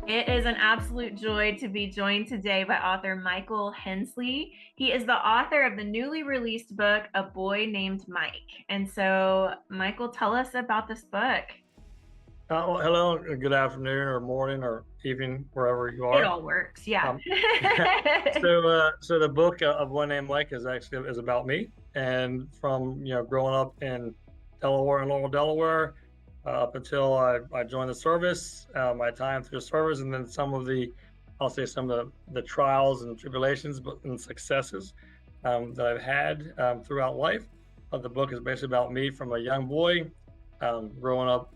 It is an absolute joy to be joined today by author Michael Hensley. He is the author of the newly released book, A Boy Named Mike. And so, Michael, tell us about this book. Well, hello, good afternoon, or morning, or evening, wherever you It are. all works. Yeah. Um, so the book of One Name Mike is about me, and from growing up in Delaware, in Lowell, Delaware, up until I joined the service, my time through the service, and then I'll say some of the trials and tribulations, and successes that I've had throughout life. The book is basically about me from a young boy growing up.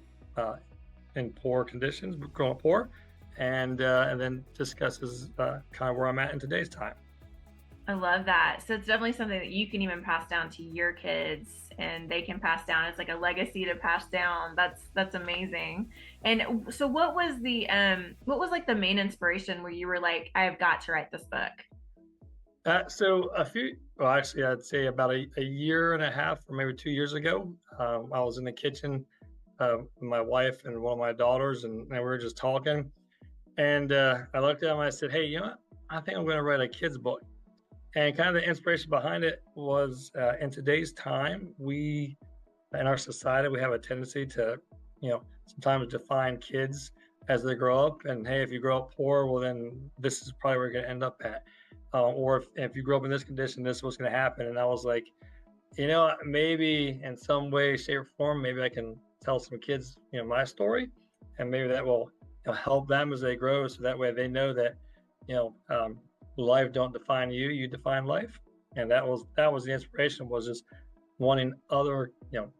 In poor conditions, growing up poor, and then discusses kind of where I'm at in today's time. I love that. So it's definitely something that you can even pass down to your kids and they can pass down. It's like a legacy to pass down. That's amazing. And so what was like the main inspiration where you were like, I've got to write this book? Well, actually, I'd say about a year and a half or maybe 2 years ago, I was in the kitchen with my wife and one of my daughters, and we were just talking. And I looked at him and I said, "Hey, you know what? I think I'm going to write a kid's book." And kind of the inspiration behind it was in today's time, in our society, we have a tendency to, sometimes define kids as they grow up. And hey, if you grow up poor, well, then this is probably where you're going to end up at. Or if you grow up in this condition, this is what's going to happen. And I was like, maybe in some way, shape, or form, maybe I can tell some kids, my story, and maybe that will help them as they grow, so that way they know that, you know, um, life don't define you, you define life. And that was the inspiration, was just wanting other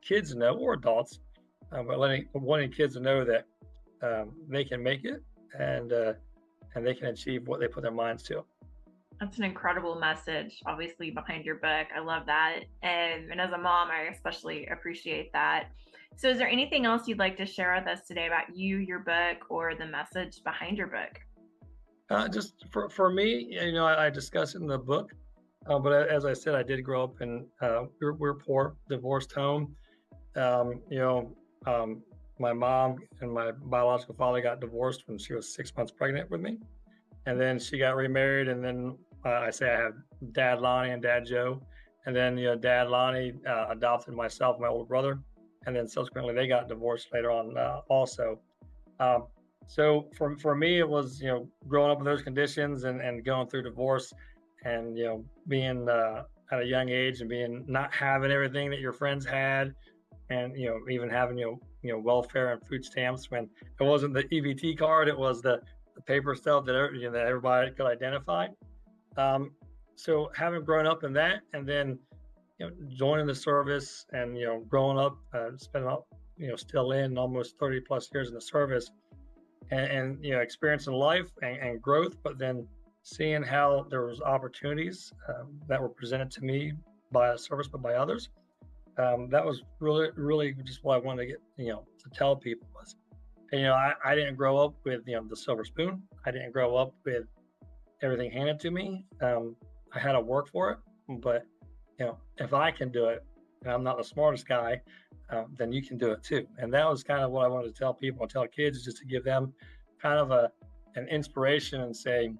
kids to know, or adults, but wanting kids to know that they can make it, and they can achieve what they put their minds to. That's an incredible message, obviously, behind your book. I love that. And as a mom, I especially appreciate that. So, is there anything else you'd like to share with us today about you, your book, or the message behind your book? Just for me, I discuss it in the book. But as I said, I did grow up in we're poor, divorced home. Um, you know, um, my mom and my biological father got divorced when she was 6 months pregnant with me, and then she got remarried. And then I say I have Dad Lonnie and Dad Joe, and then Dad Lonnie adopted myself, my older brother, and then subsequently they got divorced later on also. Um, so for me, it was growing up in those conditions, and going through divorce, and being at a young age, and being not having everything that your friends had, and even having welfare and food stamps, when it wasn't the EBT card, it was the paper stuff that that everybody could identify. Um, so having grown up in that, and then joining the service, and growing up, spending still in almost 30 plus years in the service, and experiencing life, and growth, but then seeing how there was opportunities that were presented to me by a service, but by others. That was really just what I wanted to get to tell people was, I didn't grow up with the silver spoon. I didn't grow up with everything handed to me. I had to work for it, but if I can do it, and I'm not the smartest guy, then you can do it too. And that was kind of what I wanted to tell people, and tell kids, just to give them kind of an inspiration, and say,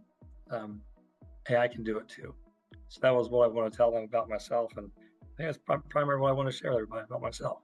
um, "Hey, I can do it too." So that was what I want to tell them about myself, and I think that's primarily what I want to share with everybody about myself.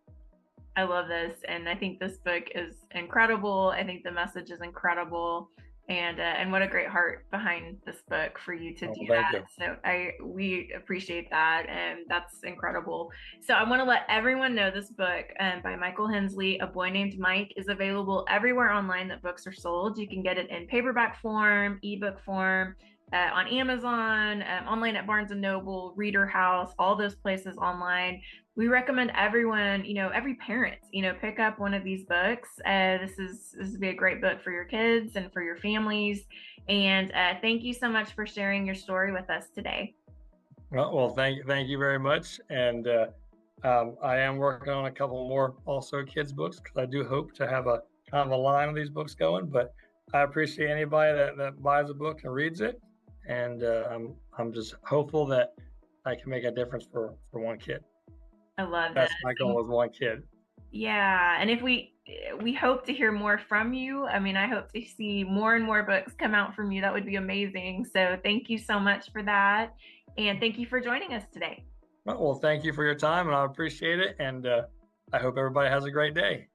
I love this, and I think this book is incredible. I think the message is incredible, and what a great heart behind this book for you to Well, do thank that. you. So we appreciate that, and that's incredible. So I want to let everyone know this book by Michael Hensley, A Boy Named Mike, is available everywhere online that books are sold. You can get it in paperback form, ebook form. On Amazon, online at Barnes and Noble, Reader House, all those places online. We recommend everyone, every parent, pick up one of these books. This would be a great book for your kids and for your families. And thank you so much for sharing your story with us today. Well, thank you very much. And I am working on a couple more also kids books, because I do hope to have a kind of a line of these books going. But I appreciate anybody that buys a book and reads it, and I'm just hopeful that I can make a difference for one kid. I love this. That's my goal, is one kid. Yeah, and if we hope to hear more from you. I mean, I hope to see more and more books come out from you. That would be amazing. So thank you so much for that. And thank you for joining us today. Well, thank you for your time, and I appreciate it. And I hope everybody has a great day.